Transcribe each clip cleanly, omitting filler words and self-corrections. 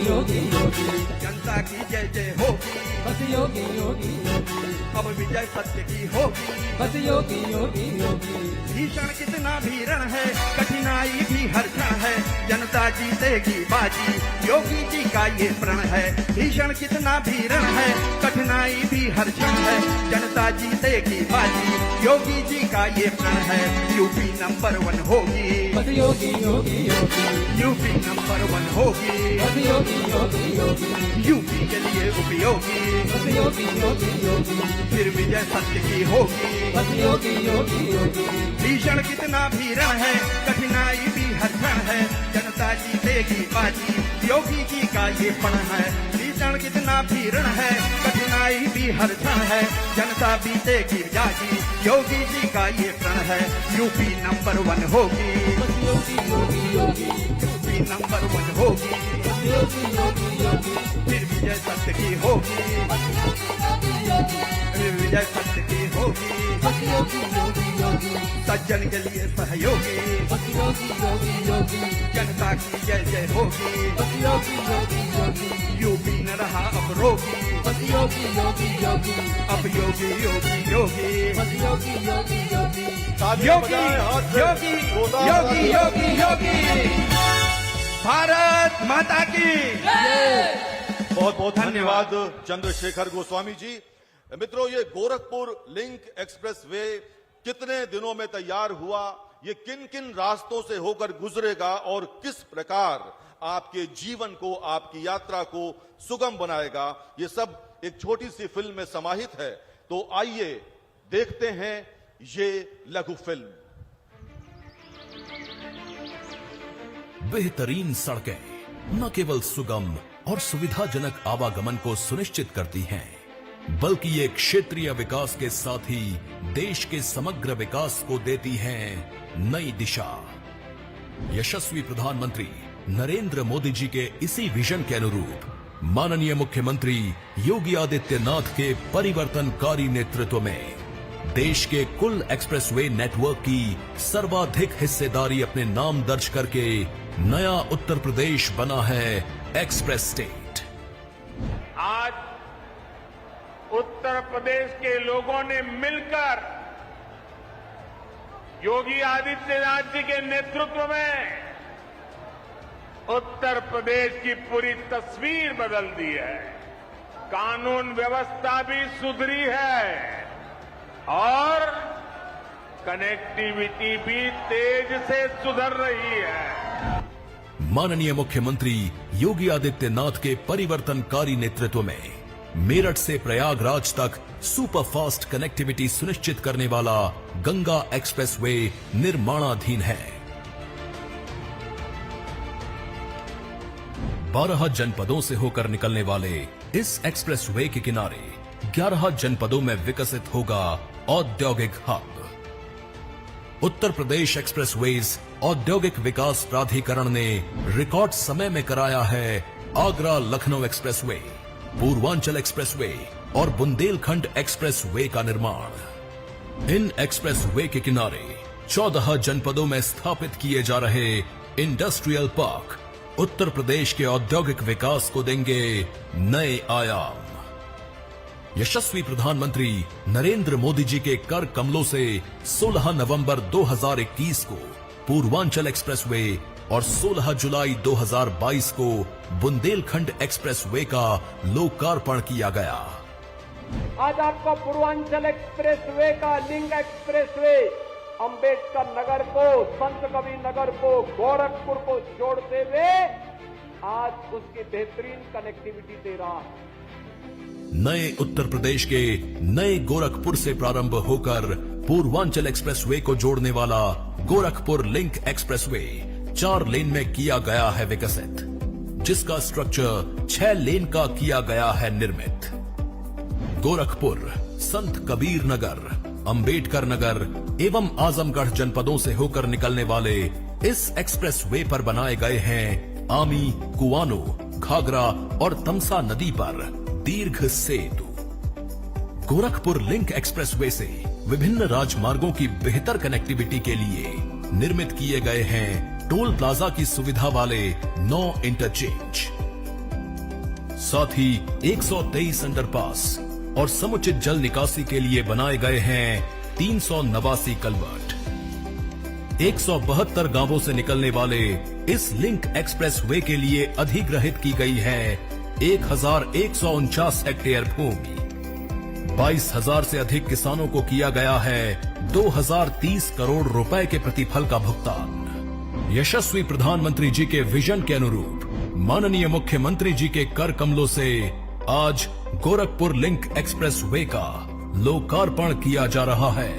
योगी योगी, जनता की जय जय होगी, बस योगी योगी योगी, अब विजय सत्य की होगी। बस योगी योगी योगी, भीषण कितना भी रण है, कठिनाई भी हर क्षण है, जनता जीतेगी बाजी, योगी जी का ये प्रण है। भीषण कितना भी रण है, कठिनाई भी हर क्षण है, जनता जीतेगी बाजी, योगी जी का ये प्रण है। यूपी नंबर 1 होगी, बस योगी योगी योगी, यूपी नंबर 1 होगी, बस योगी योगी योगी, यूपी के लिए उपयोगी, बस योगी योगी योगी, फिर विजय सत्य की होगी। बस योगी योगी योगी, भीषण कितना भी रण है, कठिनाई भी हर क्षण है, जनता जीतेगी बाजी, योगी जी का ये प्रण है। भीषण कितना भी रण है, कठिनाई भी हर क्षण है, जनता बीतेगी बाजी, योगी जी का ये प्रण है। यूपी नंबर 1 होगी, बस योगी योगी योगी, यूपी नंबर 1 होगी, बस योगी योगी योगी, फिर विजय सत्य की होगी, फिर विजय सत्य की होगी। बस योगी योगी योगी, सज्जन के लिए सहयोगी, बस योगी योगी योगी, जनता की जय जय होगी, बस योगी योगी योगी, यूपी न रहा अब रोगी, बस योगी योगी योगी, अब योगी योगी योगी, बस योगी योगी योगी, योगी योगी योगी योगी योगी। भारत माता की बहुत बहुत धन्यवाद चंद्रशेखर गोस्वामी जी। मित्रों, ये गोरखपुर लिंक एक्सप्रेस वे कितने दिनों में तैयार हुआ, ये किन किन रास्तों से होकर गुजरेगा और किस प्रकार आपके जीवन को, आपकी यात्रा को सुगम बनाएगा, ये सब एक छोटी सी फिल्म में समाहित है। तो आइए देखते हैं ये लघु फिल्म। बेहतरीन सड़कें न केवल सुगम और सुविधाजनक आवागमन को सुनिश्चित करती हैं, बल्कि ये क्षेत्रीय विकास के साथ ही देश के समग्र विकास को देती हैं नई दिशा। यशस्वी प्रधानमंत्री नरेंद्र मोदी जी के इसी विजन के अनुरूप माननीय मुख्यमंत्री योगी आदित्यनाथ के परिवर्तनकारी नेतृत्व में देश के कुल एक्सप्रेसवे नेटवर्क की सर्वाधिक हिस्सेदारी अपने नाम दर्ज करके नया उत्तर प्रदेश बना है एक्सप्रेस स्टेट। आज उत्तर प्रदेश के लोगों ने मिलकर योगी आदित्यनाथ जी के नेतृत्व में उत्तर प्रदेश की पूरी तस्वीर बदल दी है। कानून व्यवस्था भी सुधरी है और कनेक्टिविटी भी तेज से सुधर रही है। माननीय मुख्यमंत्री योगी आदित्यनाथ के परिवर्तनकारी नेतृत्व में मेरठ से प्रयागराज तक सुपरफास्ट कनेक्टिविटी सुनिश्चित करने वाला गंगा एक्सप्रेसवे निर्माणाधीन है। 12 जनपदों से होकर निकलने वाले इस एक्सप्रेसवे के किनारे 11 जनपदों में विकसित होगा औद्योगिक हब। उत्तर प्रदेश एक्सप्रेसवेज औद्योगिक विकास प्राधिकरण ने रिकॉर्ड समय में कराया है आगरा लखनऊ एक्सप्रेसवे, पूर्वांचल एक्सप्रेसवे और बुंदेलखंड एक्सप्रेसवे का निर्माण। इन एक्सप्रेसवे के किनारे 14 जनपदों में स्थापित किए जा रहे इंडस्ट्रियल पार्क उत्तर प्रदेश के औद्योगिक विकास को देंगे नए आयाम। यशस्वी प्रधानमंत्री नरेंद्र मोदी जी के कर कमलों से 16 नवंबर 2021 को पूर्वांचल एक्सप्रेसवे और 16 जुलाई 2022 को बुंदेलखंड एक्सप्रेसवे का लोकार्पण किया गया। आज आपको पूर्वांचल एक्सप्रेसवे का लिंक एक्सप्रेसवे अंबेडकर नगर को, संत कबीर नगर को, गोरखपुर को जोड़ते हुए आज उसकी बेहतरीन कनेक्टिविटी दे रहा है। नए उत्तर प्रदेश के नए गोरखपुर से प्रारंभ होकर पूर्वांचल एक्सप्रेसवे को जोड़ने वाला गोरखपुर लिंक एक्सप्रेसवे 4 लेन में किया गया है विकसित, जिसका स्ट्रक्चर 6 लेन का किया गया है निर्मित। गोरखपुर, संत कबीर नगर, अंबेडकर नगर एवं आजमगढ़ जनपदों से होकर निकलने वाले इस एक्सप्रेसवे पर बनाए गए हैं आमी, कुआनो, घाघरा और तमसा नदी पर दीर्घ सेतु। गोरखपुर लिंक एक्सप्रेसवे से विभिन्न राजमार्गों की बेहतर कनेक्टिविटी के लिए निर्मित किए गए हैं टोल प्लाजा की सुविधा वाले 9 इंटरचेंज। साथ ही 123 अंडरपास और समुचित जल निकासी के लिए बनाए गए हैं 389 कलवर्ट। 172 गांवों से निकलने वाले इस लिंक एक्सप्रेस वे के लिए अधिग्रहित की गई है 1149 हेक्टेयर भूमि। 22,000 से अधिक किसानों को किया गया है 2030 करोड़ रुपए के प्रतिफल का भुगतान। यशस्वी प्रधानमंत्री जी के विजन के अनुरूप माननीय मुख्यमंत्री जी के कर कमलों से आज गोरखपुर लिंक एक्सप्रेस वे का लोकार्पण किया जा रहा है।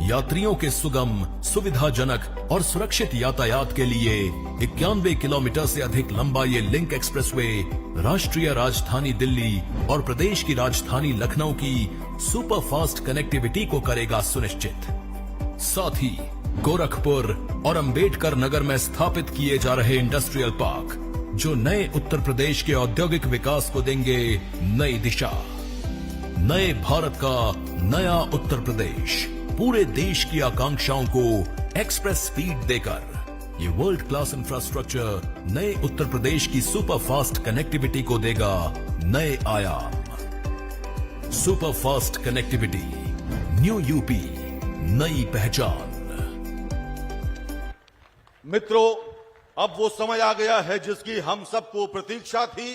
यात्रियों के सुगम, सुविधाजनक और सुरक्षित यातायात के लिए 91 किलोमीटर से अधिक लंबा ये लिंक एक्सप्रेसवे राष्ट्रीय राजधानी दिल्ली और प्रदेश की राजधानी लखनऊ की सुपर फास्ट कनेक्टिविटी को करेगा सुनिश्चित। साथ ही गोरखपुर और अंबेडकर नगर में स्थापित किए जा रहे इंडस्ट्रियल पार्क जो नए उत्तर प्रदेश के औद्योगिक विकास को देंगे नई दिशा। नए भारत का नया उत्तर प्रदेश पूरे देश की आकांक्षाओं को एक्सप्रेस स्पीड देकर ये वर्ल्ड क्लास इंफ्रास्ट्रक्चर नए उत्तर प्रदेश की सुपर फास्ट कनेक्टिविटी को देगा नए आयाम। Super fast connectivity, new UP, नई पहचान। मित्रों, अब वो समय आ गया है जिसकी हम सबको प्रतीक्षा थी।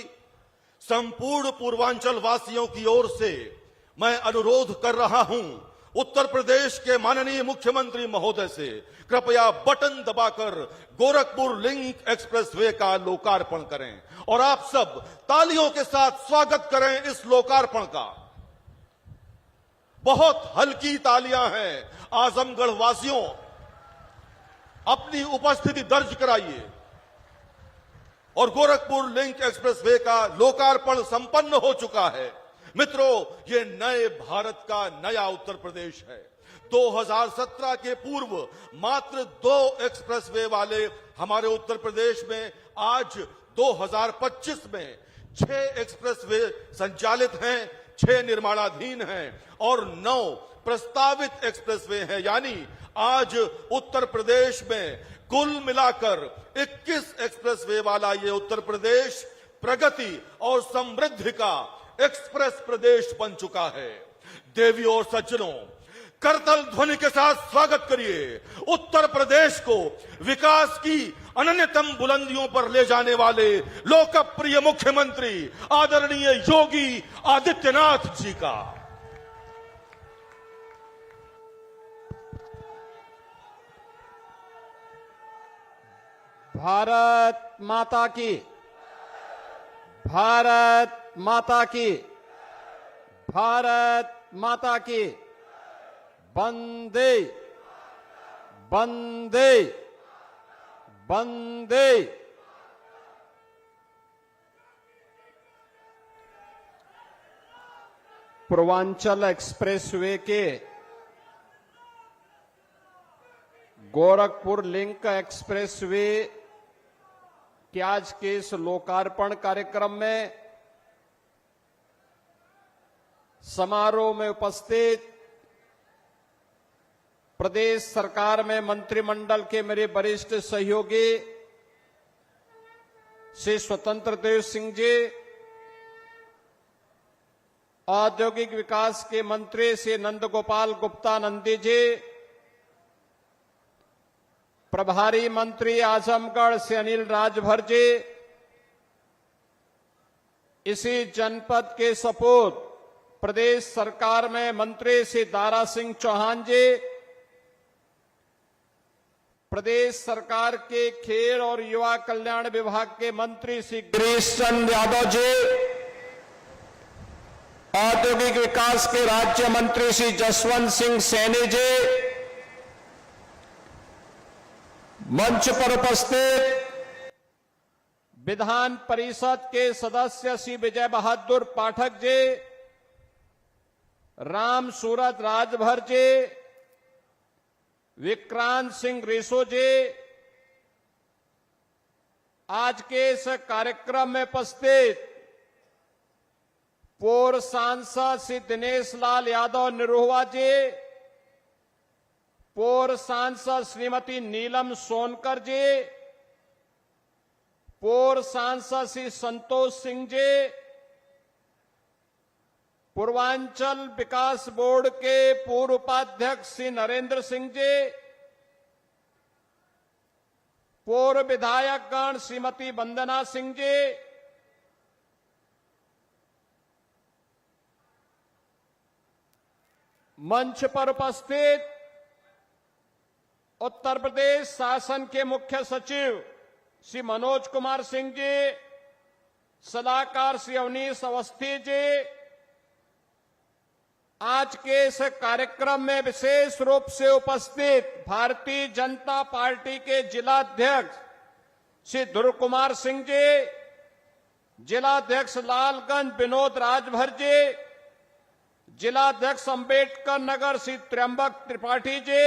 संपूर्ण पूर्वांचल वासियों की ओर से मैं अनुरोध कर रहा हूं, उत्तर प्रदेश के माननीय मुख्यमंत्री महोदय से कृपया बटन दबाकर गोरखपुर लिंक एक्सप्रेसवे का लोकार्पण करें और आप सब तालियों के साथ स्वागत करें इस लोकार्पण का। बहुत हल्की तालियां हैं आजमगढ़ वासियों, अपनी उपस्थिति दर्ज कराइए और गोरखपुर लिंक एक्सप्रेसवे का लोकार्पण संपन्न हो चुका है। मित्रों, ये नए भारत का नया उत्तर प्रदेश है। 2017 के पूर्व मात्र 2 एक्सप्रेसवे वाले हमारे उत्तर प्रदेश में आज 2025 में 6 एक्सप्रेसवे संचालित हैं, 6 निर्माणाधीन हैं और 9 प्रस्तावित एक्सप्रेसवे हैं। यानी आज उत्तर प्रदेश में कुल मिलाकर 21 एक्सप्रेसवे वाला ये उत्तर प्रदेश प्रगति और समृद्धि का एक्सप्रेस प्रदेश बन चुका है। देवियों और सज्जनों, करतल ध्वनि के साथ स्वागत करिए उत्तर प्रदेश को विकास की अनन्यतम बुलंदियों पर ले जाने वाले लोकप्रिय मुख्यमंत्री आदरणीय योगी आदित्यनाथ जी का। भारत माता की, भारत माता की, भारत माता की। वंदे वंदे वंदे। पूर्वांचल एक्सप्रेसवे के गोरखपुर लिंक एक्सप्रेसवे के आज के इस लोकार्पण कार्यक्रम में समारोह में उपस्थित प्रदेश सरकार में मंत्रिमंडल के मेरे वरिष्ठ सहयोगी श्री स्वतंत्र देव सिंह जी, औद्योगिक विकास के मंत्री श्री नंदगोपाल गुप्ता नंदी जी, प्रभारी मंत्री आजमगढ़ से अनिल राजभर जी, इसी जनपद के सपूत प्रदेश सरकार में मंत्री श्री दारा सिंह चौहान जी, प्रदेश सरकार के खेल और युवा कल्याण विभाग के मंत्री श्री गिरीश चंद्र यादव जी, औद्योगिक विकास के राज्य मंत्री श्री जसवंत सिंह सैनी जी, मंच पर उपस्थित विधान परिषद के सदस्य श्री विजय बहादुर पाठक जी, राम सूरत राजभर जी, विक्रांत सिंह रेसो जी, आज के इस कार्यक्रम में उपस्थित पूर्व सांसद श्री दिनेश लाल यादव निरोहवा जी, पूर्व सांसद श्रीमती नीलम सोनकर जी, पूर्व सांसद श्री संतोष सिंह जी, पूर्वांचल विकास बोर्ड के पूर्व उपाध्यक्ष श्री नरेंद्र सिंह जी, पूर्व विधायकगण श्रीमती वंदना सिंह जी, मंच पर उपस्थित उत्तर प्रदेश शासन के मुख्य सचिव श्री मनोज कुमार सिंह जी, सलाहकार श्री अवनीश अवस्थी जी, आज के इस कार्यक्रम में विशेष रूप से उपस्थित भारतीय जनता पार्टी के जिलाध्यक्ष श्री ध्रुव कुमार सिंह जी, जिलाध्यक्ष लालगंज विनोद राजभर जी, जिलाध्यक्ष अंबेडकर नगर श्री त्र्यंबक त्रिपाठी जी,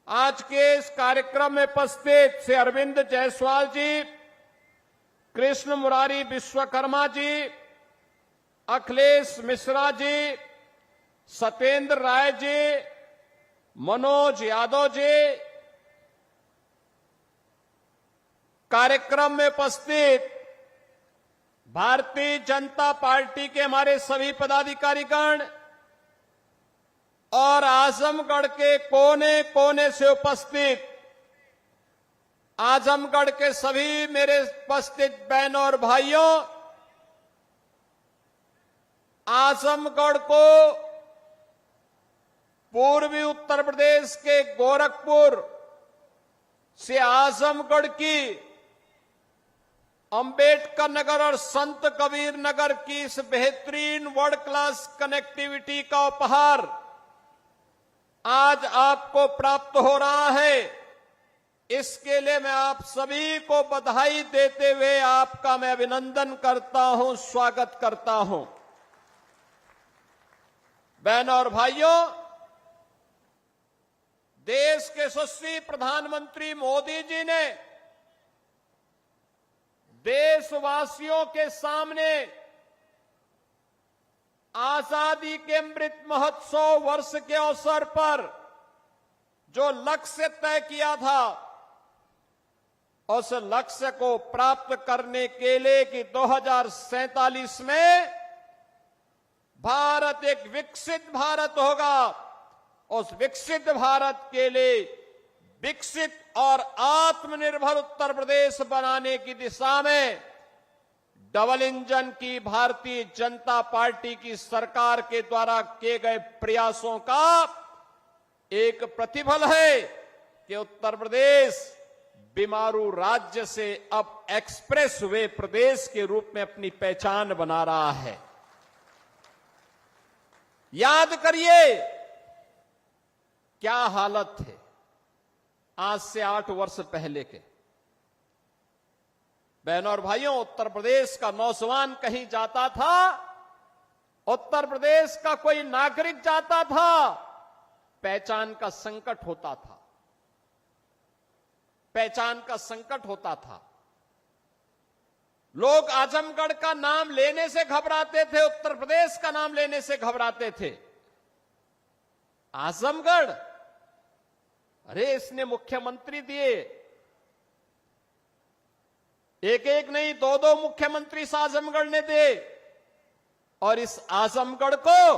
आज के इस कार्यक्रम में उपस्थित श्री अरविंद जायसवाल जी, कृष्ण मुरारी विश्वकर्मा जी, अखिलेश मिश्रा जी, सत्येंद्र राय जी, मनोज यादव जी, कार्यक्रम में उपस्थित भारतीय जनता पार्टी के हमारे सभी पदाधिकारीगण और आजमगढ़ के कोने कोने से उपस्थित आजमगढ़ के सभी मेरे उपस्थित बहनों और भाइयों, आजमगढ़ को पूर्वी उत्तर प्रदेश के गोरखपुर से आजमगढ़ की अंबेडकर नगर और संत कबीर नगर की इस बेहतरीन वर्ल्ड क्लास कनेक्टिविटी का उपहार आज आपको प्राप्त हो रहा है। इसके लिए मैं आप सभी को बधाई देते हुए आपका मैं अभिनंदन करता हूं, स्वागत करता हूं। बहनों और भाइयों, देश के यशस्वी प्रधानमंत्री मोदी जी ने देशवासियों के सामने आजादी के अमृत महोत्सव वर्ष के अवसर पर जो लक्ष्य तय किया था, उस लक्ष्य को प्राप्त करने के लिए कि 2047 में भारत एक विकसित भारत होगा, उस विकसित भारत के लिए विकसित और आत्मनिर्भर उत्तर प्रदेश बनाने की दिशा में डबल इंजन की भारतीय जनता पार्टी की सरकार के द्वारा किए गए प्रयासों का एक प्रतिफल है कि उत्तर प्रदेश बीमारू राज्य से अब एक्सप्रेस वे प्रदेश के रूप में अपनी पहचान बना रहा है। याद करिए क्या हालत थे आज से 8 वर्ष पहले के। बहनों और भाइयों, उत्तर प्रदेश का नौजवान कहीं जाता था, उत्तर प्रदेश का कोई नागरिक जाता था, पहचान का संकट होता था, पहचान का संकट होता था। लोग आजमगढ़ का नाम लेने से घबराते थे, उत्तर प्रदेश का नाम लेने से घबराते थे। आजमगढ़, अरे इसने मुख्यमंत्री दिए, एक एक नहीं 2-2 मुख्यमंत्री इस आजमगढ़ ने दे, और इस आजमगढ़ को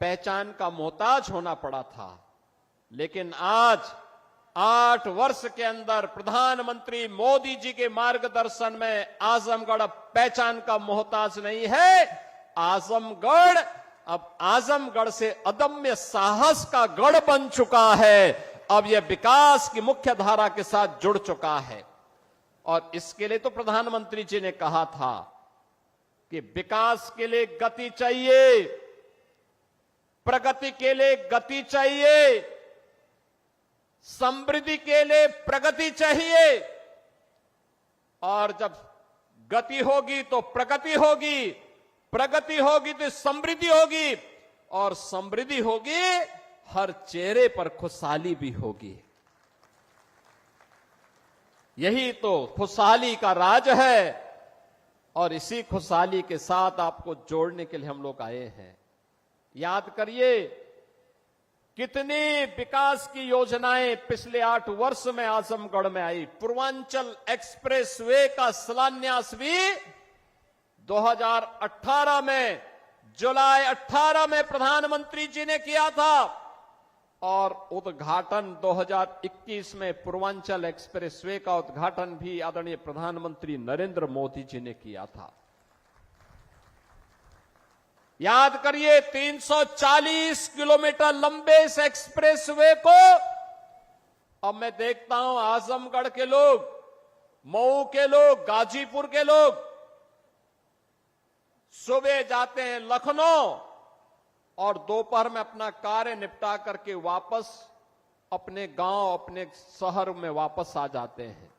पहचान का मोहताज होना पड़ा था। लेकिन आज 8 वर्ष के अंदर प्रधानमंत्री मोदी जी के मार्गदर्शन में आजमगढ़ अब पहचान का मोहताज नहीं है। आजमगढ़ अब आजमगढ़ से अदम्य साहस का गढ़ बन चुका है। अब यह विकास की मुख्य धारा के साथ जुड़ चुका है। और इसके लिए तो प्रधानमंत्री जी ने कहा था कि विकास के लिए गति चाहिए, प्रगति के लिए गति चाहिए, समृद्धि के लिए प्रगति चाहिए। और जब गति होगी तो प्रगति होगी, प्रगति होगी तो समृद्धि होगी, और समृद्धि होगी हर चेहरे पर खुशहाली भी होगी। यही तो खुशहाली का राज है, और इसी खुशहाली के साथ आपको जोड़ने के लिए हम लोग आए हैं। याद करिए कितनी विकास की योजनाएं पिछले 8 वर्ष में आजमगढ़ में आई। पूर्वांचल एक्सप्रेसवे का शिलान्यास भी 2018 में, जुलाई 18 में प्रधानमंत्री जी ने किया था और उद्घाटन 2021 में पूर्वांचल एक्सप्रेसवे का उद्घाटन भी आदरणीय प्रधानमंत्री नरेंद्र मोदी जी ने किया था। याद करिए, 340 किलोमीटर लंबे इस एक्सप्रेसवे को अब मैं देखता हूं आजमगढ़ के लोग, मऊ के लोग, गाजीपुर के लोग सुबह जाते हैं लखनऊ और दोपहर में अपना कार्य निपटा करके वापस अपने गांव, अपने शहर में वापस आ जाते हैं।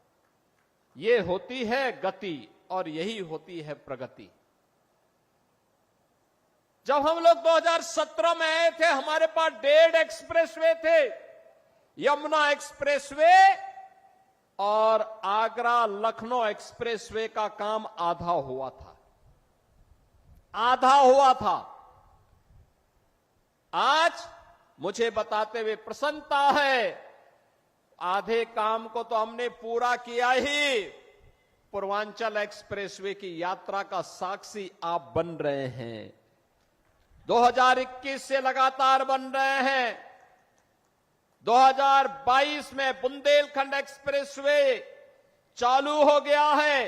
ये होती है गति और यही होती है प्रगति। जब हम लोग 2017 में आए थे, हमारे पास 1.5 एक्सप्रेसवे थे, यमुना एक्सप्रेसवे और आगरा लखनऊ एक्सप्रेसवे का काम आधा हुआ था। आज मुझे बताते हुए प्रसन्नता है, आधे काम को तो हमने पूरा किया ही। पूर्वांचल एक्सप्रेसवे की यात्रा का साक्षी आप बन रहे हैं। 2021 से लगातार बन रहे हैं। 2022 में बुंदेलखंड एक्सप्रेसवे चालू हो गया है,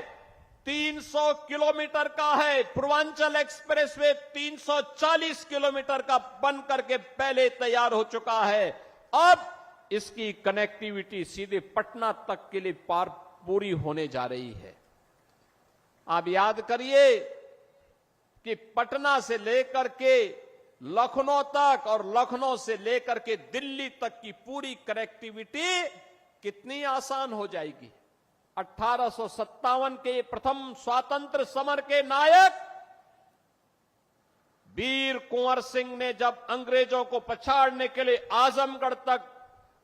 300 किलोमीटर का है। पूर्वांचल एक्सप्रेसवे 340 किलोमीटर का बन करके पहले तैयार हो चुका है। अब इसकी कनेक्टिविटी सीधे पटना तक के लिए पूरी होने जा रही है। आप याद करिए कि पटना से लेकर के लखनऊ तक और लखनऊ से लेकर के दिल्ली तक की पूरी कनेक्टिविटी कितनी आसान हो जाएगी। 1857 के प्रथम स्वातंत्र समर के नायक वीर कुंवर सिंह ने जब अंग्रेजों को पछाड़ने के लिए आजमगढ़ तक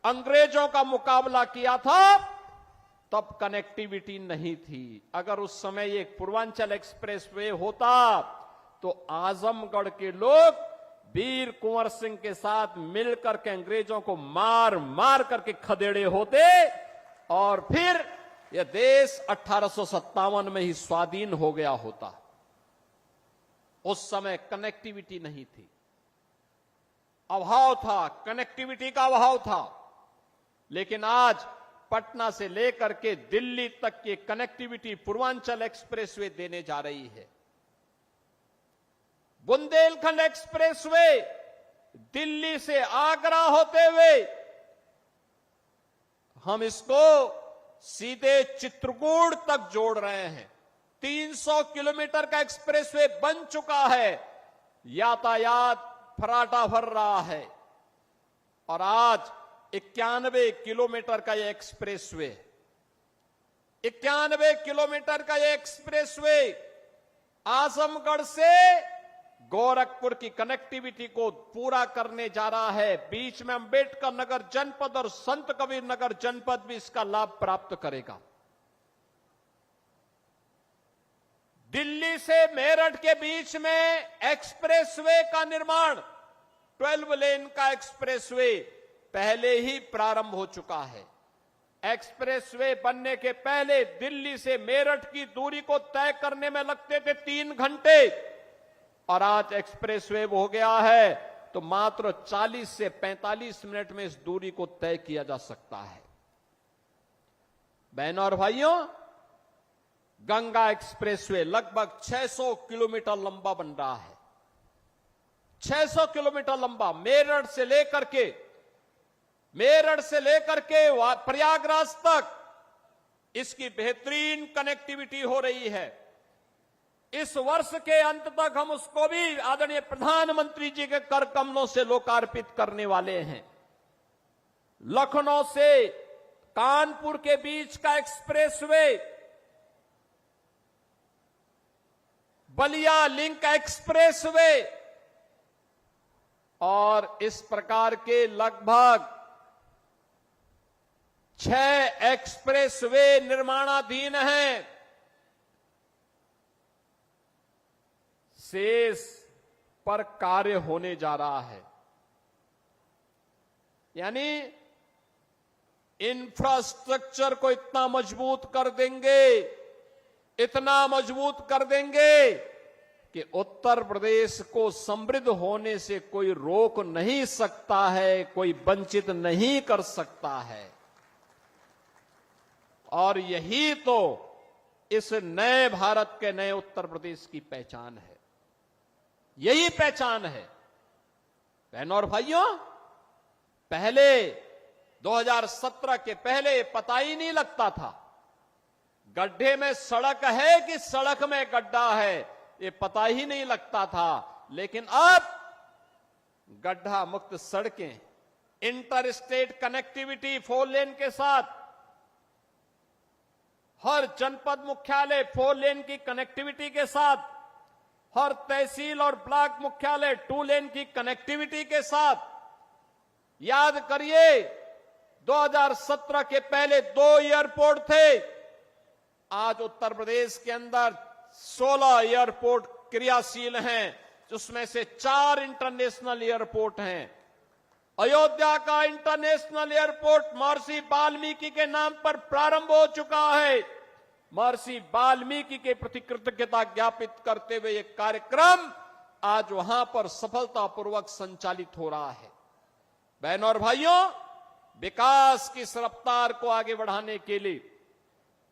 अंग्रेजों का मुकाबला किया था, तब कनेक्टिविटी नहीं थी। अगर उस समय ये पूर्वांचल एक्सप्रेसवे होता तो आजमगढ़ के लोग वीर कुंवर सिंह के साथ मिलकर के अंग्रेजों को मार मार करके खदेड़े होते और फिर यह देश 1857 में ही स्वाधीन हो गया होता। उस समय कनेक्टिविटी नहीं थी, अभाव था, कनेक्टिविटी का अभाव था। लेकिन आज पटना से लेकर के दिल्ली तक की कनेक्टिविटी पूर्वांचल एक्सप्रेसवे देने जा रही है। बुंदेलखंड एक्सप्रेसवे दिल्ली से आगरा होते हुए हम इसको सीधे चित्रकूट तक जोड़ रहे हैं। 300 किलोमीटर का एक्सप्रेसवे बन चुका है, यातायात फराटा भर रहा है और आज 91 किलोमीटर का यह एक्सप्रेसवे, 91 किलोमीटर का यह एक्सप्रेसवे आजमगढ़ से गोरखपुर की कनेक्टिविटी को पूरा करने जा रहा है। बीच में अंबेडकर नगर जनपद और संत कबीर नगर जनपद भी इसका लाभ प्राप्त करेगा। दिल्ली से मेरठ के बीच में एक्सप्रेसवे का निर्माण, 12 लेन का एक्सप्रेसवे पहले ही प्रारंभ हो चुका है। एक्सप्रेसवे बनने के पहले दिल्ली से मेरठ की दूरी को तय करने में लगते थे 3 घंटे और आज एक्सप्रेसवे हो गया है तो मात्र 40 से 45 मिनट में इस दूरी को तय किया जा सकता है। बहनों और भाइयों, गंगा एक्सप्रेसवे लगभग 600 किलोमीटर लंबा बन रहा है। 600 किलोमीटर लंबा, मेरठ से लेकर के प्रयागराज तक इसकी बेहतरीन कनेक्टिविटी हो रही है। इस वर्ष के अंत तक हम उसको भी आदरणीय प्रधानमंत्री जी के कर कमलों से लोकार्पित करने वाले हैं। लखनऊ से कानपुर के बीच का एक्सप्रेसवे, बलिया लिंक एक्सप्रेसवे और इस प्रकार के लगभग 6 एक्सप्रेसवे निर्माणाधीन हैं। शेष पर कार्य होने जा रहा है। यानी इंफ्रास्ट्रक्चर को इतना मजबूत कर देंगे, इतना मजबूत कर देंगे कि उत्तर प्रदेश को समृद्ध होने से कोई रोक नहीं सकता है, कोई वंचित नहीं कर सकता है। और यही तो इस नए भारत के नए उत्तर प्रदेश की पहचान है, यही पहचान है। बहनों और भाइयों, पहले 2017 के पहले पता ही नहीं लगता था, गड्ढे में सड़क है कि सड़क में गड्ढा है, ये पता ही नहीं लगता था। लेकिन अब गड्ढा मुक्त सड़कें, इंटर स्टेट कनेक्टिविटी 4 लेन के साथ, हर जनपद मुख्यालय 4 लेन की कनेक्टिविटी के साथ, हर तहसील और ब्लॉक मुख्यालय 2 लेन की कनेक्टिविटी के साथ। याद करिए, 2017 के पहले 2 एयरपोर्ट थे, आज उत्तर प्रदेश के अंदर 16 एयरपोर्ट क्रियाशील हैं, जिसमें से 4 इंटरनेशनल एयरपोर्ट हैं। अयोध्या का इंटरनेशनल एयरपोर्ट महर्षि वाल्मीकि के नाम पर प्रारंभ हो चुका है। महर्षि वाल्मीकि के प्रति कृतज्ञता ज्ञापित करते हुए यह कार्यक्रम आज वहां पर सफलतापूर्वक संचालित हो रहा है। बहनों और भाइयों, विकास की इस रफ्तार को आगे बढ़ाने के लिए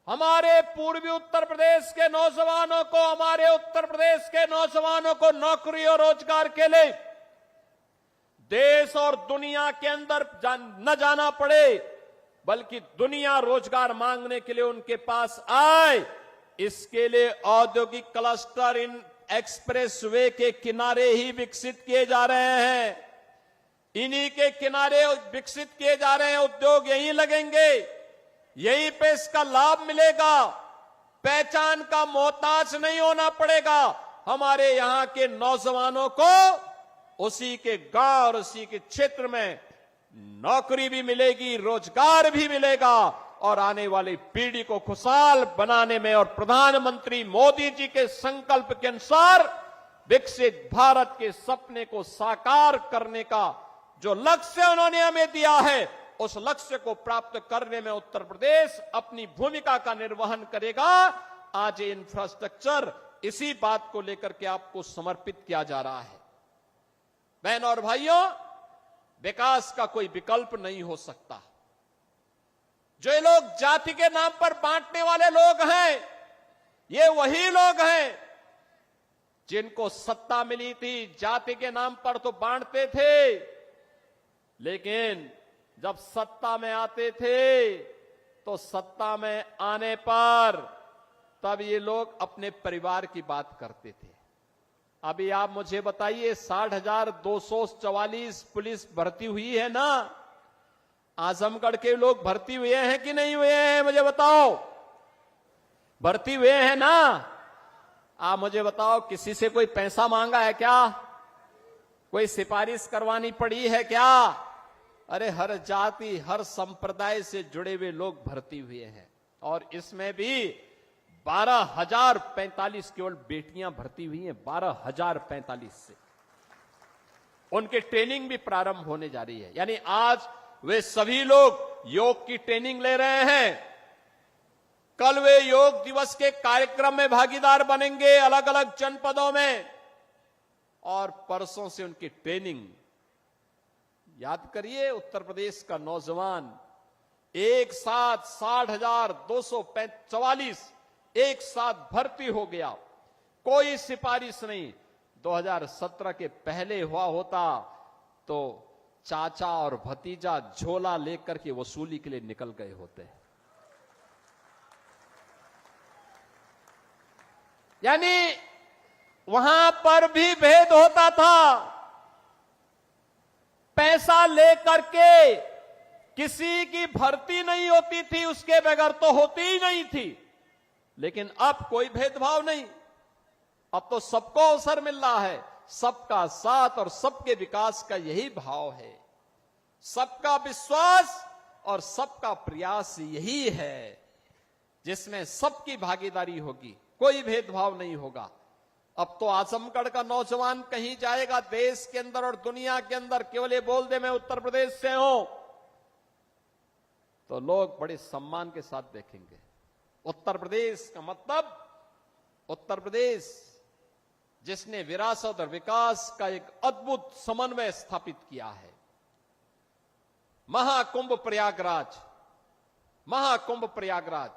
हमारे पूर्वी उत्तर प्रदेश के नौजवानों को, हमारे उत्तर प्रदेश के नौजवानों को नौकरी और रोजगार के लिए देश और दुनिया के अंदर न जाना पड़े, बल्कि दुनिया रोजगार मांगने के लिए उनके पास आए, इसके लिए औद्योगिक क्लस्टर इन एक्सप्रेसवे के किनारे ही विकसित किए जा रहे हैं। इन्हीं के किनारे विकसित किए जा रहे हैं, उद्योग यहीं लगेंगे, यहीं पे इसका लाभ मिलेगा। पहचान का मोहताज नहीं होना पड़ेगा। हमारे यहां के नौजवानों को उसी के गांव और उसी के क्षेत्र में नौकरी भी मिलेगी, रोजगार भी मिलेगा, और आने वाली पीढ़ी को खुशहाल बनाने में और प्रधानमंत्री मोदी जी के संकल्प के अनुसार विकसित भारत के सपने को साकार करने का जो लक्ष्य उन्होंने हमें दिया है, उस लक्ष्य को प्राप्त करने में उत्तर प्रदेश अपनी भूमिका का निर्वहन करेगा। आज ये इंफ्रास्ट्रक्चर इसी बात को लेकर के आपको समर्पित किया जा रहा है। बहनों और भाइयों, विकास का कोई विकल्प नहीं हो सकता। जो ये लोग जाति के नाम पर बांटने वाले लोग हैं, ये वही लोग हैं जिनको सत्ता मिली थी, जाति के नाम पर तो बांटते थे, लेकिन जब सत्ता में आते थे तो सत्ता में आने पर तब ये लोग अपने परिवार की बात करते थे। अभी आप मुझे बताइए, 60,244 पुलिस भर्ती हुई है ना, आजमगढ़ के लोग भर्ती हुए हैं कि नहीं हुए हैं, मुझे बताओ। भर्ती हुए हैं ना? आप मुझे बताओ, किसी से कोई पैसा मांगा है क्या? कोई सिफारिश करवानी पड़ी है क्या? अरे हर जाति, हर संप्रदाय से जुड़े हुए लोग भर्ती हुए हैं, और इसमें भी 12,045 केवल बेटियां भर्ती हुई हैं। 12,045 से उनके ट्रेनिंग भी प्रारंभ होने जा रही है। यानी आज वे सभी लोग योग की ट्रेनिंग ले रहे हैं। कल वे योग दिवस के कार्यक्रम में भागीदार बनेंगे अलग अलग जनपदों में, और परसों से उनकी ट्रेनिंग। याद करिए, उत्तर प्रदेश का नौजवान एक साथ 60,244 एक साथ भर्ती हो गया, कोई सिफारिश नहीं। 2017 के पहले हुआ होता तो चाचा और भतीजा झोला लेकर के वसूली के लिए निकल गए होते। यानी वहां पर भी भेद होता था। पैसा लेकर के किसी की भर्ती नहीं होती थी, उसके बगैर तो होती ही नहीं थी। लेकिन अब कोई भेदभाव नहीं, अब तो सबको अवसर मिल रहा है। सबका साथ और सबके विकास का यही भाव है, सबका विश्वास और सबका प्रयास यही है, जिसमें सबकी भागीदारी होगी, कोई भेदभाव नहीं होगा। अब तो आजमगढ़ का नौजवान कहीं जाएगा देश के अंदर और दुनिया के अंदर, केवल ये बोल दे मैं उत्तर प्रदेश से हूं, तो लोग बड़े सम्मान के साथ देखेंगे। उत्तर प्रदेश का मतलब उत्तर प्रदेश जिसने विरासत और विकास का एक अद्भुत समन्वय स्थापित किया है। महाकुंभ प्रयागराज, महाकुंभ प्रयागराज,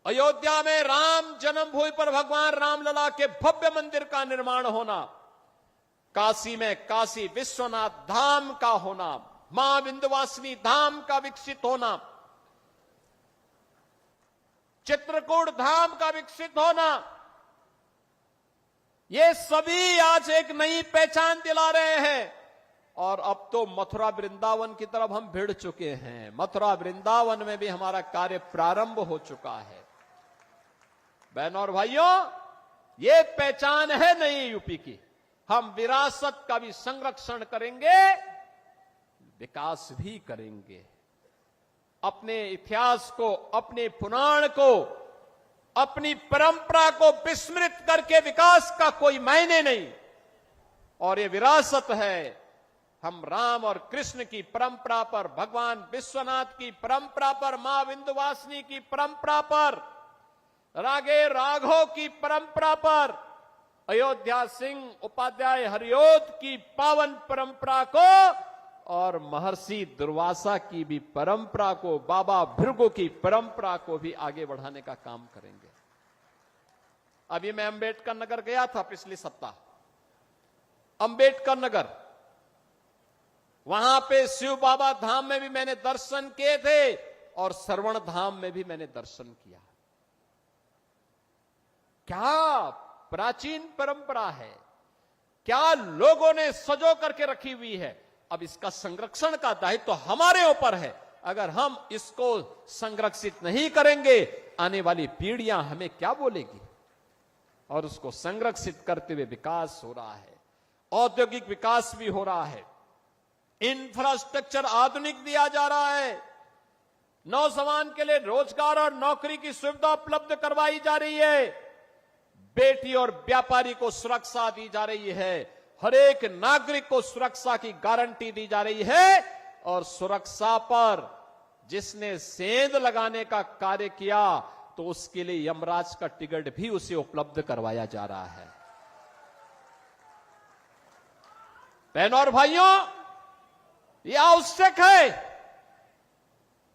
अयोध्या में राम जन्मभूमि पर भगवान रामलला के भव्य मंदिर का निर्माण होना, काशी में काशी विश्वनाथ धाम का होना, मां विंध्यवासिनी धाम का विकसित होना, चित्रकूट धाम का विकसित होना, ये सभी आज एक नई पहचान दिला रहे हैं। और अब तो मथुरा वृंदावन की तरफ हम भिड़ चुके हैं। मथुरा वृंदावन में भी हमारा कार्य प्रारंभ हो चुका है। बहनों और भाइयों, ये पहचान है नई यूपी की। हम विरासत का भी संरक्षण करेंगे, विकास भी करेंगे। अपने इतिहास को, अपने पुराण को, अपनी परंपरा को विस्मृत करके विकास का कोई मायने नहीं। और ये विरासत है। हम राम और कृष्ण की परंपरा पर, भगवान विश्वनाथ की परंपरा पर, मां विंध्यवासिनी की परंपरा पर, रागे राघव की परंपरा पर, अयोध्या सिंह उपाध्याय हरिओद की पावन परंपरा को और महर्षि दुर्वासा की भी परंपरा को, बाबा भृगु की परंपरा को भी आगे बढ़ाने का काम करेंगे। अभी मैं अंबेडकर नगर गया था पिछले सप्ताह। अंबेडकर नगर, वहां पे शिव बाबा धाम में भी मैंने दर्शन किए थे और श्रवण धाम में भी मैंने दर्शन किया। क्या प्राचीन परंपरा है, क्या लोगों ने सजो करके रखी हुई है। अब इसका संरक्षण का दायित्व तो हमारे ऊपर है। अगर हम इसको संरक्षित नहीं करेंगे, आने वाली पीढ़ियां हमें क्या बोलेगी। और उसको संरक्षित करते हुए विकास हो रहा है, औद्योगिक विकास भी हो रहा है, इंफ्रास्ट्रक्चर आधुनिक दिया जा रहा है, नौजवान के लिए रोजगार और नौकरी की सुविधा उपलब्ध करवाई जा रही है, बेटी और व्यापारी को सुरक्षा दी जा रही है, हर एक नागरिक को सुरक्षा की गारंटी दी जा रही है। और सुरक्षा पर जिसने सेंध लगाने का कार्य किया तो उसके लिए यमराज का टिकट भी उसे उपलब्ध करवाया जा रहा है। बहनों और भाइयों, यह आवश्यक है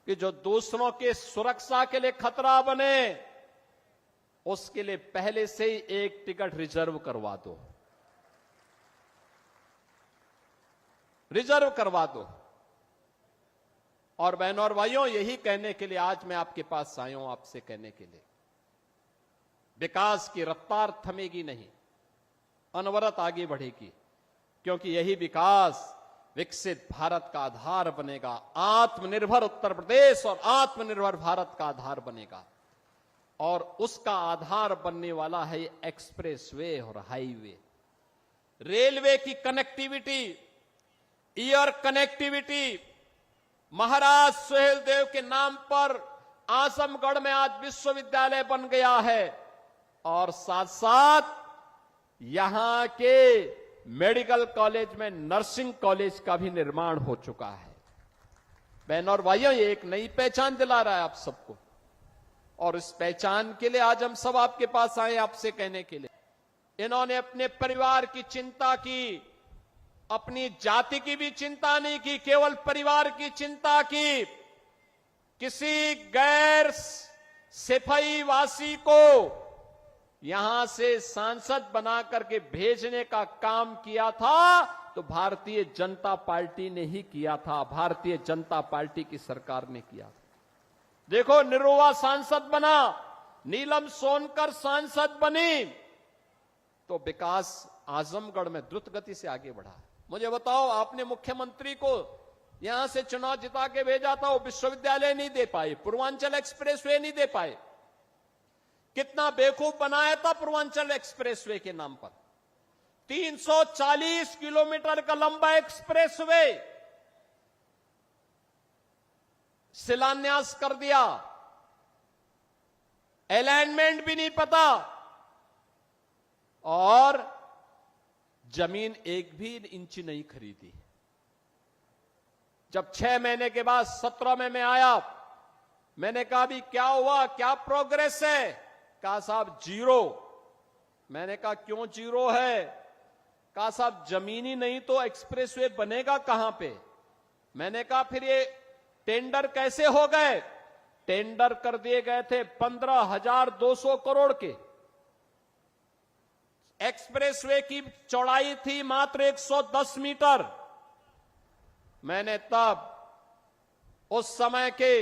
कि जो दूसरों के सुरक्षा के लिए खतरा बने, उसके लिए पहले से ही एक टिकट रिजर्व करवा दो, रिजर्व करवा दो। और बहनों और भाइयों, यही कहने के लिए आज मैं आपके पास आया हूं, आपसे कहने के लिए विकास की रफ्तार थमेगी नहीं, अनवरत आगे बढ़ेगी, क्योंकि यही विकास विकसित भारत का आधार बनेगा। आत्मनिर्भर उत्तर प्रदेश और आत्मनिर्भर भारत का आधार बनेगा। और उसका आधार बनने वाला है एक्सप्रेसवे और हाईवे, रेलवे की कनेक्टिविटी, एयर कनेक्टिविटी। महाराज सुहेलदेव के नाम पर आजमगढ़ में आज विश्वविद्यालय बन गया है और साथ साथ यहां के मेडिकल कॉलेज में नर्सिंग कॉलेज का भी निर्माण हो चुका है। बहनों और भाइयों, ये एक नई पहचान दिला रहा है आप सबको। और इस पहचान के लिए आज हम सब आपके पास आए, आपसे कहने के लिए। इन्होंने अपने परिवार की चिंता की, अपनी जाति की भी चिंता नहीं की, केवल परिवार की चिंता की। किसी गैर सिपाही वासी को यहां से सांसद बना करके भेजने का काम किया था तो भारतीय जनता पार्टी ने ही किया था, भारतीय जनता पार्टी की सरकार ने किया। देखो, निरुआ सांसद बना, नीलम सोनकर सांसद बनी, तो विकास आजमगढ़ में द्रुत गति से आगे बढ़ा। मुझे बताओ, आपने मुख्यमंत्री को यहां से चुनाव जिता के भेजा था, वो विश्वविद्यालय नहीं दे पाए, पूर्वांचल एक्सप्रेसवे नहीं दे पाए। कितना बेवकूफ बनाया था पूर्वांचल एक्सप्रेसवे के नाम पर। 340 किलोमीटर का लंबा एक्सप्रेसवे शिलान्यास कर दिया, अलाइनमेंट भी नहीं पता। और जमीन एक भी इंच नहीं खरीदी। जब 6 महीने के बाद 17 में मैं आया, मैंने कहा भी क्या हुआ, क्या प्रोग्रेस है? कहा साहब जीरो। मैंने कहा क्यों जीरो है? कहा साहब जमीन ही नहीं तो एक्सप्रेसवे बनेगा कहां पे? मैंने कहा फिर ये टेंडर कैसे हो गए? टेंडर कर दिए गए थे 15,200 करोड़ के। एक्सप्रेसवे की चौड़ाई थी मात्र 110 मीटर। मैंने तब उस समय के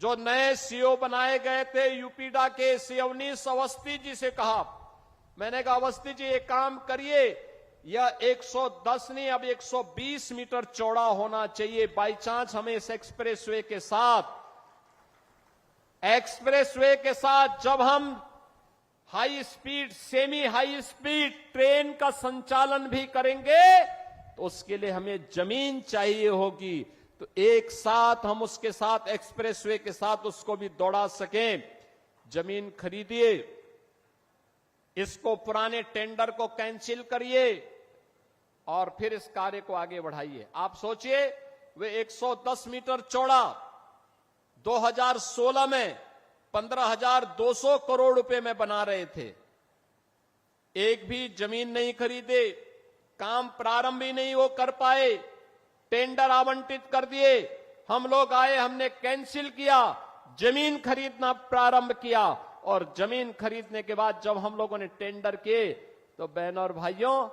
जो नए सीओ बनाए गए थे यूपीडा के सिवनीश अवस्थी जी से कहा, मैंने कहा अवस्थी जी एक काम करिए, यह 110 नहीं अब 120 मीटर चौड़ा होना चाहिए। बाई चांस हमें इस एक्सप्रेसवे के साथ जब हम high speed, semi high speed train का संचालन भी करेंगे तो उसके लिए हमें जमीन चाहिए होगी। तो एक साथ हम उसके साथ एक्सप्रेसवे के साथ उसको भी दौड़ा सकें। जमीन खरीदिए, इसको पुराने टेंडर को कैंसिल करिए और फिर इस कार्य को आगे बढ़ाइए। आप सोचिए, वे 110 मीटर चौड़ा 2016 में 15,200 करोड़ रुपए में बना रहे थे। एक भी जमीन नहीं खरीदे, काम प्रारंभ ही नहीं वो कर पाए, टेंडर आवंटित कर दिए। हम लोग आए, हमने कैंसिल किया, जमीन खरीदना प्रारंभ किया और जमीन खरीदने के बाद जब हम लोगों ने टेंडर किए तो बहनों और भाइयों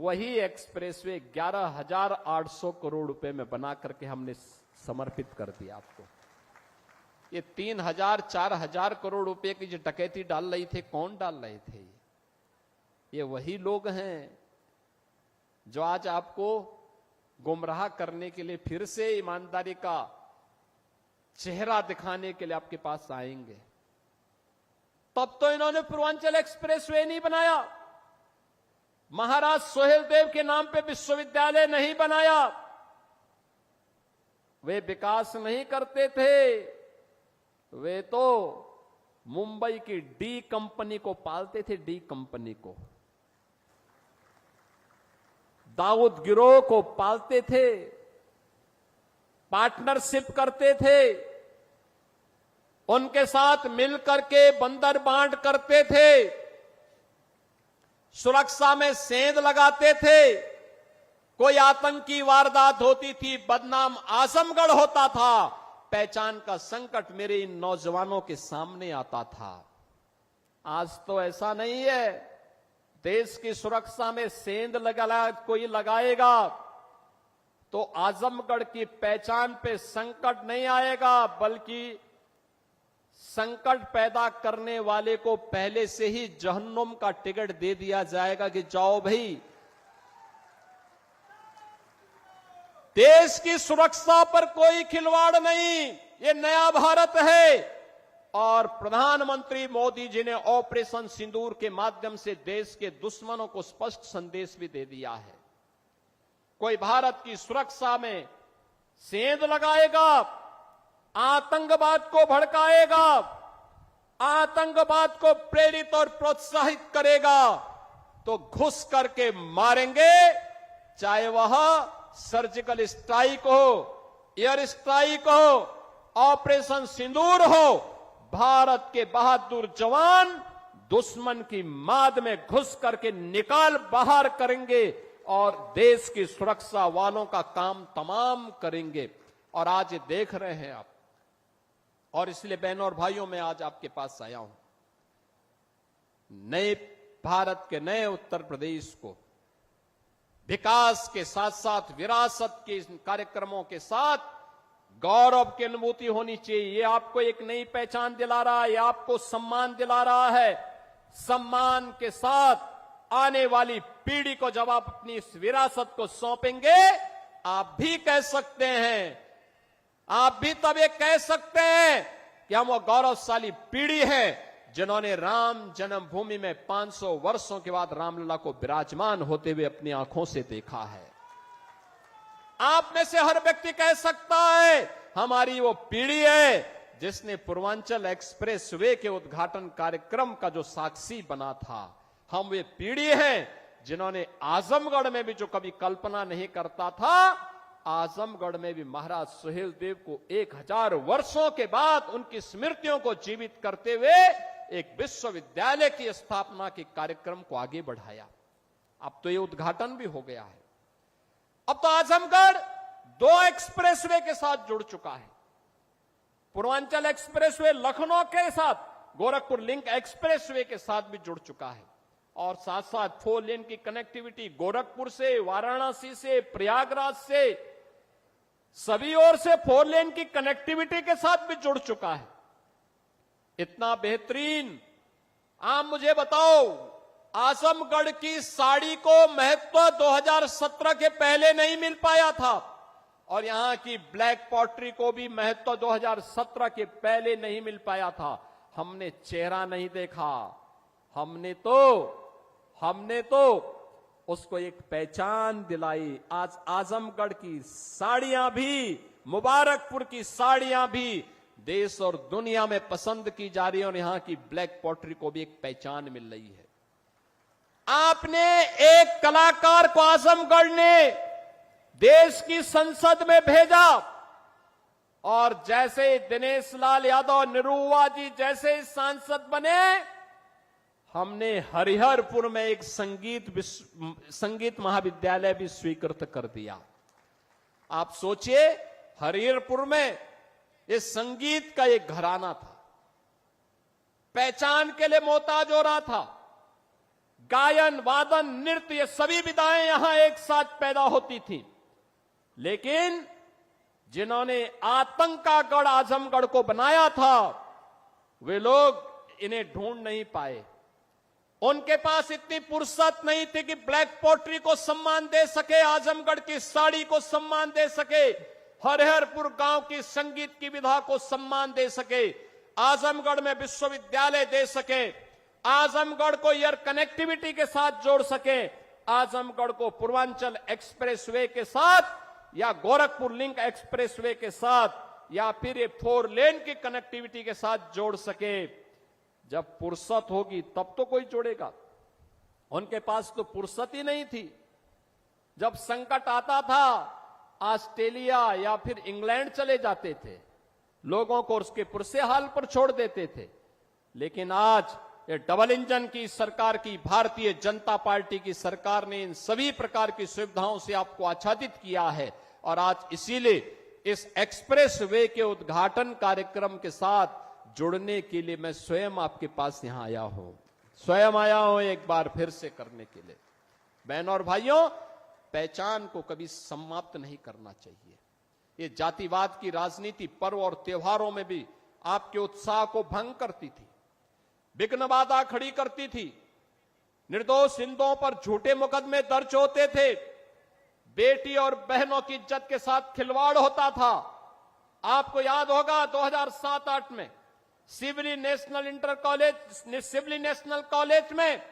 वही एक्सप्रेसवे 11,800 करोड़ रुपए में बना करके हमने समर्पित कर दिया आपको। ये 3,000 4,000 करोड़ रुपए की जो डकैती डाल रही थे, कौन डाल रहे थे? ये वही लोग हैं जो आज आपको गुमराह करने के लिए फिर से ईमानदारी का चेहरा दिखाने के लिए आपके पास आएंगे। तब तो इन्होंने पूर्वांचल एक्सप्रेसवे नहीं बनाया, महाराज सोहेलदेव के नाम पे विश्वविद्यालय नहीं बनाया, वे विकास नहीं करते थे, वे तो मुंबई की डी कंपनी को पालते थे। डी कंपनी को, दाऊद गिरोह को पालते थे, पार्टनरशिप करते थे, उनके साथ मिलकर के बंदर बांट करते थे, सुरक्षा में सेंध लगाते थे। कोई आतंकी वारदात होती थी, बदनाम आजमगढ़ होता था, पहचान का संकट मेरे इन नौजवानों के सामने आता था। आज तो ऐसा नहीं है। देश की सुरक्षा में सेंध कोई लगाएगा तो आजमगढ़ की पहचान पे संकट नहीं आएगा, बल्कि संकट पैदा करने वाले को पहले से ही जहन्नुम का टिकट दे दिया जाएगा कि जाओ भाई। देश की सुरक्षा पर कोई खिलवाड़ नहीं, ये नया भारत है। और प्रधानमंत्री मोदी जी ने ऑपरेशन सिंदूर के माध्यम से देश के दुश्मनों को स्पष्ट संदेश भी दे दिया है। कोई भारत की सुरक्षा में सेंध लगाएगा, आतंकवाद को भड़काएगा, आतंकवाद को प्रेरित और प्रोत्साहित करेगा तो घुस करके मारेंगे, चाहे वह सर्जिकल स्ट्राइक हो, एयर स्ट्राइक हो, ऑपरेशन सिंदूर हो। भारत के बहादुर जवान दुश्मन की माद में घुस करके निकाल बाहर करेंगे और देश की सुरक्षा वालों का काम तमाम करेंगे। और आज ये देख रहे हैं आप, और इसलिए बहनों और भाइयों मैं आज आपके पास आया हूं। नए भारत के नए उत्तर प्रदेश को विकास के साथ साथ विरासत के कार्यक्रमों के साथ गौरव की अनुभूति होनी चाहिए। ये आपको एक नई पहचान दिला रहा है, ये आपको सम्मान दिला रहा है। सम्मान के साथ आने वाली पीढ़ी को जब आप अपनी इस विरासत को सौंपेंगे, आप भी कह सकते हैं, आप भी तब ये कह सकते हैं कि हम वो गौरवशाली पीढ़ी है जिन्होंने राम जन्मभूमि में 500 वर्षों के बाद रामलला को विराजमान होते हुए अपनी आंखों से देखा है। आप में से हर व्यक्ति कह सकता है हमारी वो पीढ़ी है जिसने पूर्वांचल एक्सप्रेसवे के उद्घाटन कार्यक्रम का जो साक्षी बना था। हम वे पीढ़ी हैं जिन्होंने आजमगढ़ में भी, जो कभी कल्पना नहीं करता था, आजमगढ़ में भी महाराज सुहेलदेव को 1000 वर्षों के बाद उनकी स्मृतियों को जीवित करते हुए एक विश्वविद्यालय की स्थापना के कार्यक्रम को आगे बढ़ाया। अब तो ये उद्घाटन भी हो गया है। अब तो आजमगढ़ 2 एक्सप्रेसवे के साथ जुड़ चुका है। पूर्वांचल एक्सप्रेसवे लखनऊ के साथ, गोरखपुर लिंक एक्सप्रेसवे के साथ भी जुड़ चुका है, और साथ साथ 4 लेन की कनेक्टिविटी गोरखपुर से, वाराणसी से, प्रयागराज से, सभी ओर से 4 लेन की कनेक्टिविटी के साथ भी जुड़ चुका है। इतना बेहतरीन। आप मुझे बताओ, आजमगढ़ की साड़ी को महत्व 2017 के पहले नहीं मिल पाया था, और यहां की ब्लैक पॉटरी को भी महत्व 2017 के पहले नहीं मिल पाया था। हमने चेहरा नहीं देखा, हमने तो उसको एक पहचान दिलाई। आज आजमगढ़ की साड़ियां भी, मुबारकपुर की साड़ियां भी देश और दुनिया में पसंद की जा रही है, और यहां की ब्लैक पॉटरी को भी एक पहचान मिल रही है। आपने एक कलाकार को आजमगढ़ ने देश की संसद में भेजा, और जैसे दिनेश लाल यादव, निरुवा जी जैसे सांसद बने, हमने हरिहरपुर में एक संगीत महाविद्यालय भी स्वीकृत कर दिया। आप सोचिए, हरिहरपुर में ये संगीत का एक घराना था, पहचान के लिए मोहताज हो रहा था। गायन, वादन, नृत्य, ये सभी विधाएं यहां एक साथ पैदा होती थी। लेकिन जिन्होंने आतंक का गढ़ आजमगढ़ को बनाया था, वे लोग इन्हें ढूंढ नहीं पाए। उनके पास इतनी फुर्सत नहीं थी कि ब्लैक पॉटरी को सम्मान दे सके, आजमगढ़ की साड़ी को सम्मान दे सके, हरिहरपुर गांव की संगीत की विधा को सम्मान दे सके, आजमगढ़ में विश्वविद्यालय दे सके, आजमगढ़ को एयर कनेक्टिविटी के साथ जोड़ सके, आजमगढ़ को पूर्वांचल एक्सप्रेसवे के साथ या गोरखपुर लिंक एक्सप्रेसवे के साथ, या फिर ये 4 लेन की कनेक्टिविटी के साथ जोड़ सके। जब फुर्सत होगी तब तो कोई जोड़ेगा। उनके पास तो फुर्सत ही नहीं थी। जब संकट आता था, ऑस्ट्रेलिया या फिर इंग्लैंड चले जाते थे, लोगों को उसके पुरसे हाल पर छोड़ देते थे। लेकिन आज ये डबल इंजन की सरकार की, भारतीय जनता पार्टी की सरकार ने इन सभी प्रकार की सुविधाओं से आपको आच्छादित किया है, और आज इसीलिए इस एक्सप्रेस वे के उद्घाटन कार्यक्रम के साथ जुड़ने के लिए मैं स्वयं आपके पास यहां आया हूं, एक बार फिर से करने के लिए। बहनों और भाइयों, पहचान को कभी समाप्त नहीं करना चाहिए। ये जातिवाद की राजनीति पर्व और त्योहारों में भी आपके उत्साह को भंग करती थी, विघ्न बाधा खड़ी करती थी, निर्दोष हिंदुओं पर झूठे मुकदमे दर्ज होते थे, बेटी और बहनों की इज्जत के साथ खिलवाड़ होता था। आपको याद होगा 2007-8 में सिवली नेशनल कॉलेज में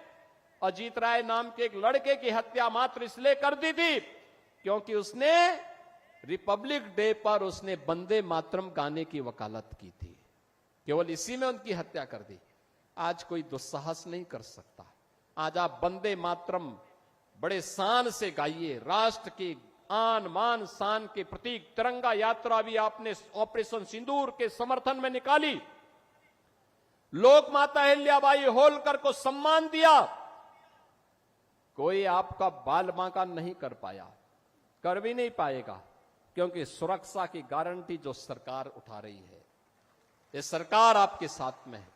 अजीत राय नाम के एक लड़के की हत्या मात्र इसलिए कर दी थी क्योंकि उसने रिपब्लिक डे पर उसने वंदे मातरम गाने की वकालत की थी। केवल इसी में उनकी हत्या कर दी। आज कोई दुस्साहस नहीं कर सकता। आज आप वंदे मातरम बड़े शान से गाइए। राष्ट्र की आन मान शान के प्रतीक तिरंगा यात्रा भी आपने ऑपरेशन सिंदूर के समर्थन में निकाली। लोक माता अहिल्याबाई होलकर को सम्मान दिया। कोई आपका बाल बांका नहीं कर पाया, कर भी नहीं पाएगा, क्योंकि सुरक्षा की गारंटी जो सरकार उठा रही है, ये सरकार आपके साथ में है।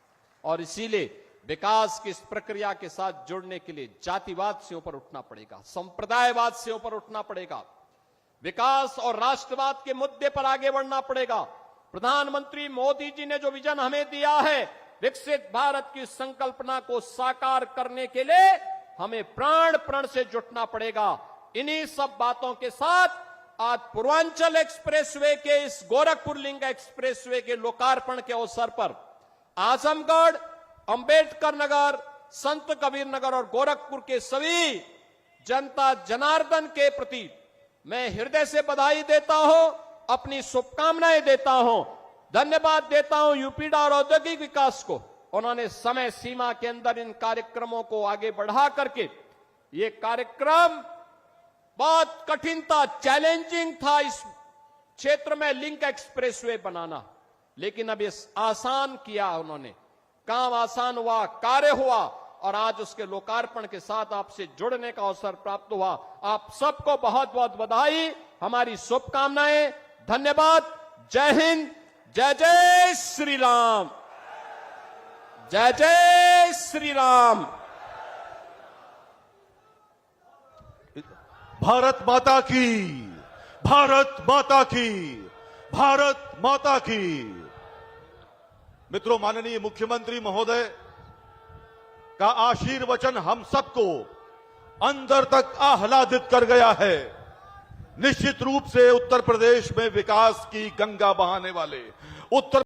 और इसीलिए विकास की इस प्रक्रिया के साथ जुड़ने के लिए जातिवाद से ऊपर उठना पड़ेगा, संप्रदायवाद से ऊपर उठना पड़ेगा, विकास और राष्ट्रवाद के मुद्दे पर आगे बढ़ना पड़ेगा। प्रधानमंत्री मोदी जी ने जो विजन हमें दिया है, विकसित भारत की संकल्पना को साकार करने के लिए हमें प्राण प्रण से जुटना पड़ेगा। इन्हीं सब बातों के साथ आज पूर्वांचल एक्सप्रेसवे के इस गोरखपुर लिंक एक्सप्रेसवे के लोकार्पण के अवसर पर आजमगढ़, अंबेडकर नगर, संत कबीर नगर और गोरखपुर के सभी जनता जनार्दन के प्रति मैं हृदय से बधाई देता हूं, अपनी शुभकामनाएं देता हूं, धन्यवाद देता हूं यूपीडा और औद्योगिक विकास को उन्होंने समय सीमा के अंदर इन कार्यक्रमों को आगे बढ़ा करके ये कार्यक्रम बहुत कठिन था, चैलेंजिंग था इस क्षेत्र में लिंक एक्सप्रेसवे बनाना, लेकिन अब ये आसान किया उन्होंने, काम आसान हुआ, कार्य हुआ और आज उसके लोकार्पण के साथ आपसे जुड़ने का अवसर प्राप्त हुआ। आप सबको बहुत बहुत बधाई, हमारी शुभकामनाएं, धन्यवाद। जय हिंद, जय जय श्री राम, जय जय श्री राम। भारत माता की, भारत माता की, भारत माता की। मित्रों, माननीय मुख्यमंत्री महोदय का आशीर्वचन हम सबको अंदर तक आह्लादित कर गया है। निश्चित रूप से उत्तर प्रदेश में विकास की गंगा बहाने वाले उत्तर